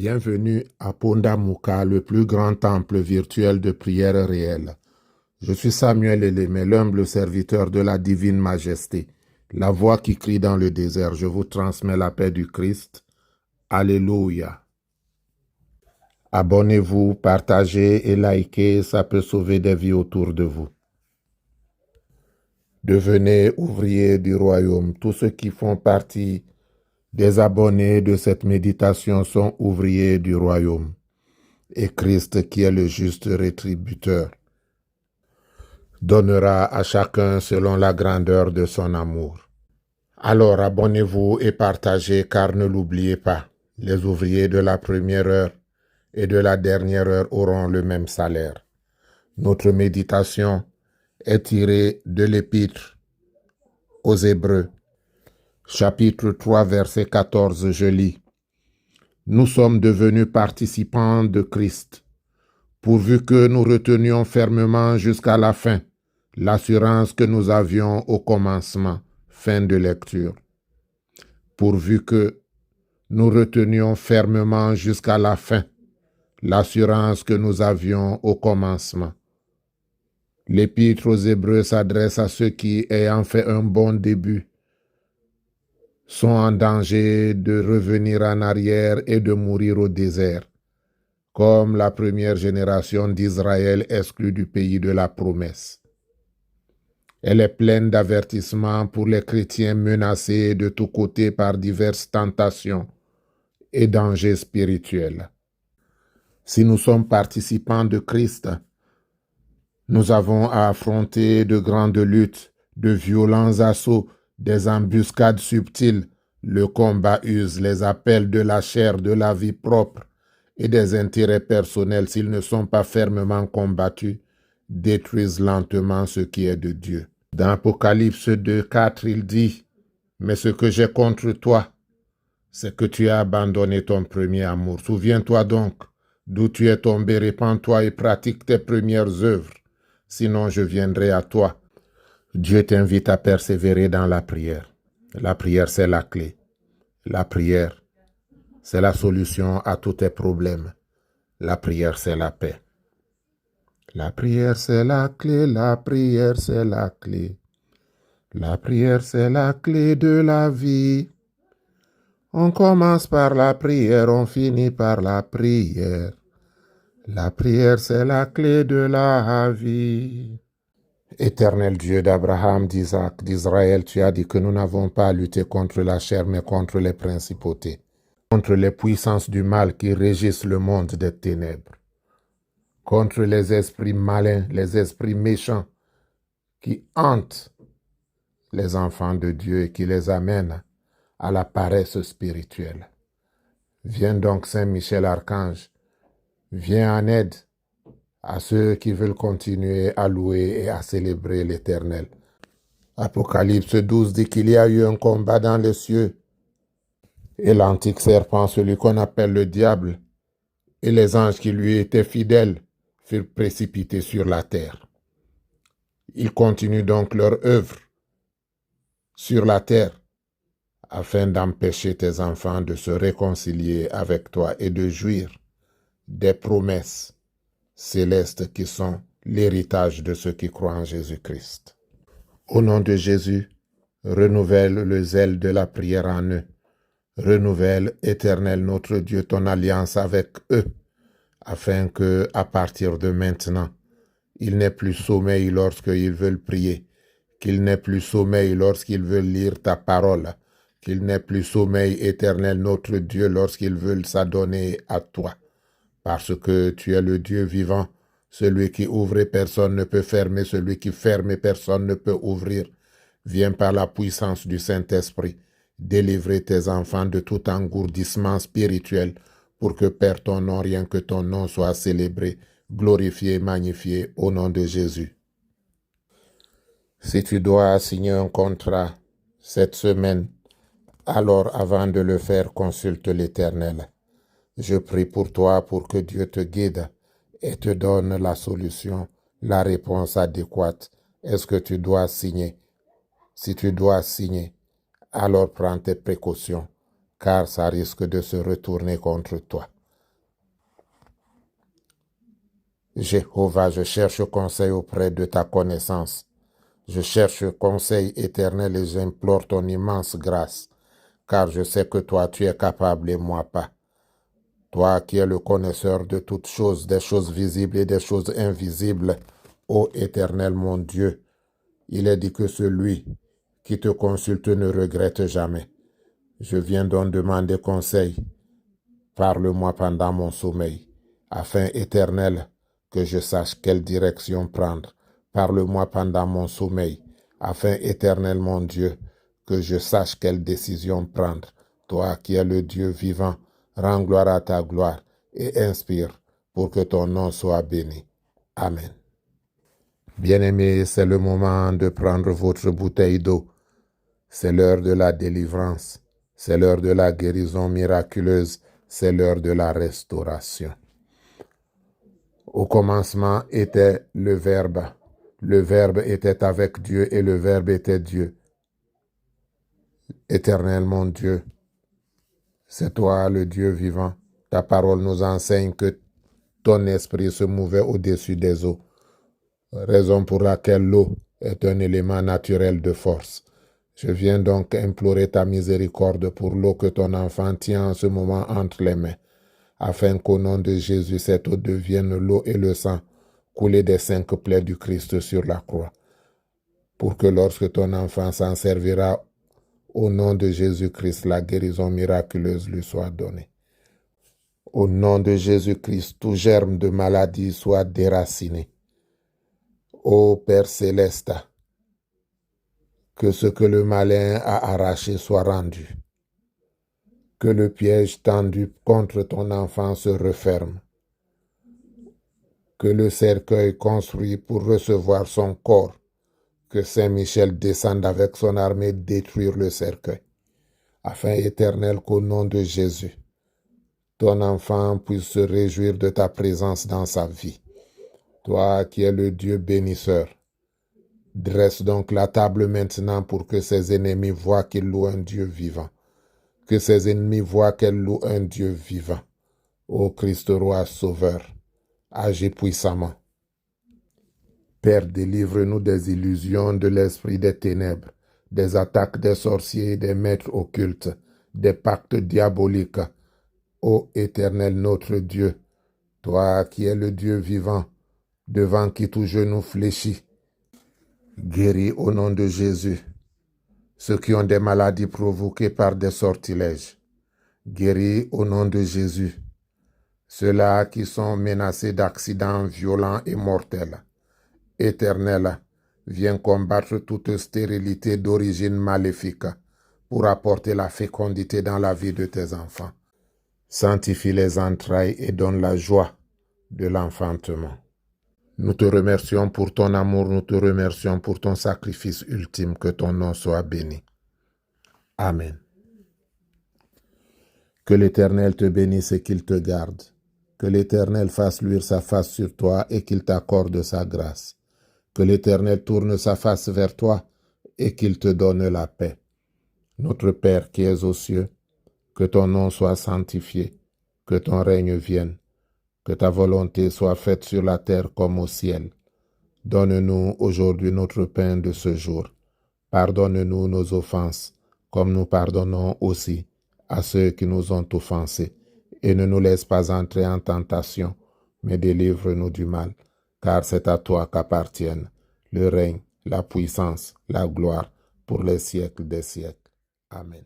Bienvenue à Pondamuka, le plus grand temple virtuel de prière réelle. Je suis Samuel Elémé, l'humble serviteur de la divine majesté, la voix qui crie dans le désert. Je vous transmets la paix du Christ. Alléluia. Abonnez-vous, partagez et likez, ça peut sauver des vies autour de vous. Devenez ouvriers du royaume. Tous ceux qui font partie des abonnés de cette méditation sont ouvriers du royaume. Et Christ, qui est le juste rétributeur, donnera à chacun selon la grandeur de son amour. Alors abonnez-vous et partagez, car ne l'oubliez pas, les ouvriers de la première heure et de la dernière heure auront le même salaire. Notre méditation est tirée de l'Épître aux Hébreux, chapitre 3, verset 14, je lis. Nous sommes devenus participants de Christ, pourvu que nous retenions fermement jusqu'à la fin l'assurance que nous avions au commencement. Fin de lecture. Pourvu que nous retenions fermement jusqu'à la fin l'assurance que nous avions au commencement. L'Épître aux Hébreux s'adresse à ceux qui, ayant fait un bon début, sont en danger de revenir en arrière et de mourir au désert, comme la première génération d'Israël exclue du pays de la promesse. Elle est pleine d'avertissements pour les chrétiens menacés de tous côtés par diverses tentations et dangers spirituels. Si nous sommes participants de Christ, nous avons à affronter de grandes luttes, de violents assauts, des embuscades subtiles. Le combat use les appels de la chair, de la vie propre et des intérêts personnels, s'ils ne sont pas fermement combattus, détruisent lentement ce qui est de Dieu. Dans Apocalypse 2, 4, il dit « Mais ce que j'ai contre toi, c'est que tu as abandonné ton premier amour. Souviens-toi donc d'où tu es tombé, répands-toi et pratique tes premières œuvres. Sinon je viendrai à toi. » Dieu t'invite à persévérer dans la prière. La prière, c'est la clé. La prière, c'est la solution à tous tes problèmes. La prière, c'est la paix. La prière, c'est la clé. La prière, c'est la clé. La prière, c'est la clé de la vie. On commence par la prière, on finit par la prière. La prière, c'est la clé de la vie. Éternel Dieu d'Abraham, d'Isaac, d'Israël, tu as dit que nous n'avons pas à lutter contre la chair, mais contre les principautés, contre les puissances du mal qui régissent le monde des ténèbres, contre les esprits malins, les esprits méchants qui hantent les enfants de Dieu et qui les amènent à la paresse spirituelle. Viens donc, Saint Michel Archange, viens en aide à ceux qui veulent continuer à louer et à célébrer l'Éternel. Apocalypse 12 dit qu'il y a eu un combat dans les cieux et l'antique serpent, celui qu'on appelle le diable, et les anges qui lui étaient fidèles furent précipités sur la terre. Ils continuent donc leur œuvre sur la terre afin d'empêcher tes enfants de se réconcilier avec toi et de jouir des promesses célestes qui sont l'héritage de ceux qui croient en Jésus-Christ. Au nom de Jésus, renouvelle le zèle de la prière en eux. Renouvelle, Éternel notre Dieu, ton alliance avec eux, afin que, à partir de maintenant, ils n'aient plus sommeil lorsqu'ils veulent prier, qu'ils n'aient plus sommeil lorsqu'ils veulent lire ta parole, qu'ils n'aient plus sommeil, Éternel notre Dieu, lorsqu'ils veulent s'adonner à toi. Parce que tu es le Dieu vivant, celui qui ouvre et personne ne peut fermer, celui qui ferme et personne ne peut ouvrir. Viens par la puissance du Saint-Esprit délivrer tes enfants de tout engourdissement spirituel pour que, Père, ton nom, rien que ton nom soit célébré, glorifié, magnifié au nom de Jésus. Si tu dois signer un contrat cette semaine, alors avant de le faire, consulte l'Éternel. Je prie pour toi pour que Dieu te guide et te donne la solution, la réponse adéquate. Est-ce que tu dois signer? Si tu dois signer, alors prends tes précautions, car ça risque de se retourner contre toi. Jéhovah, je cherche conseil auprès de ta connaissance. Je cherche conseil éternel et j'implore ton immense grâce, car je sais que toi tu es capable et moi pas. Toi qui es le connaisseur de toutes choses, des choses visibles et des choses invisibles, ô Éternel mon Dieu, il est dit que celui qui te consulte ne regrette jamais. Je viens donc demander conseil. Parle-moi pendant mon sommeil, afin, Éternel, que je sache quelle direction prendre. Parle-moi pendant mon sommeil, afin, Éternel mon Dieu, que je sache quelle décision prendre. Toi qui es le Dieu vivant, rends gloire à ta gloire et inspire pour que ton nom soit béni. Amen. Bien-aimés, c'est le moment de prendre votre bouteille d'eau. C'est l'heure de la délivrance. C'est l'heure de la guérison miraculeuse. C'est l'heure de la restauration. Au commencement était le Verbe. Le Verbe était avec Dieu et le Verbe était Dieu. Éternel mon Dieu, c'est toi le Dieu vivant. Ta parole nous enseigne que ton esprit se mouvait au-dessus des eaux. Raison pour laquelle l'eau est un élément naturel de force. Je viens donc implorer ta miséricorde pour l'eau que ton enfant tient en ce moment entre les mains, afin qu'au nom de Jésus, cette eau devienne l'eau et le sang coulés des 5 plaies du Christ sur la croix, pour que lorsque ton enfant s'en servira, au nom de Jésus-Christ, la guérison miraculeuse lui soit donnée. Au nom de Jésus-Christ, tout germe de maladie soit déraciné. Ô Père céleste, que ce que le malin a arraché soit rendu. Que le piège tendu contre ton enfant se referme. Que le cercueil construit pour recevoir son corps, que Saint-Michel descende avec son armée détruire le cercueil, afin, Éternel, qu'au nom de Jésus, ton enfant puisse se réjouir de ta présence dans sa vie. Toi qui es le Dieu bénisseur, dresse donc la table maintenant pour que ses ennemis voient qu'il loue un Dieu vivant. Que ses ennemis voient qu'elle loue un Dieu vivant. Ô Christ roi sauveur, agis puissamment. Père, délivre-nous des illusions de l'esprit des ténèbres, des attaques des sorciers et des maîtres occultes, des pactes diaboliques. Ô Éternel notre Dieu, toi qui es le Dieu vivant, devant qui tout genou fléchit, guéris au nom de Jésus ceux qui ont des maladies provoquées par des sortilèges. Guéris au nom de Jésus ceux-là qui sont menacés d'accidents violents et mortels. Éternel, viens combattre toute stérilité d'origine maléfique pour apporter la fécondité dans la vie de tes enfants. Sanctifie les entrailles et donne la joie de l'enfantement. Nous te remercions pour ton amour, nous te remercions pour ton sacrifice ultime, que ton nom soit béni. Amen. Que l'Éternel te bénisse et qu'il te garde. Que l'Éternel fasse luire sa face sur toi et qu'il t'accorde sa grâce. Que l'Éternel tourne sa face vers toi et qu'il te donne la paix. Notre Père qui es aux cieux, que ton nom soit sanctifié, que ton règne vienne, que ta volonté soit faite sur la terre comme au ciel. Donne-nous aujourd'hui notre pain de ce jour. Pardonne-nous nos offenses, comme nous pardonnons aussi à ceux qui nous ont offensés. Et ne nous laisse pas entrer en tentation, mais délivre-nous du mal, car c'est à toi qu'appartiennent le règne, la puissance, la gloire, pour les siècles des siècles. Amen.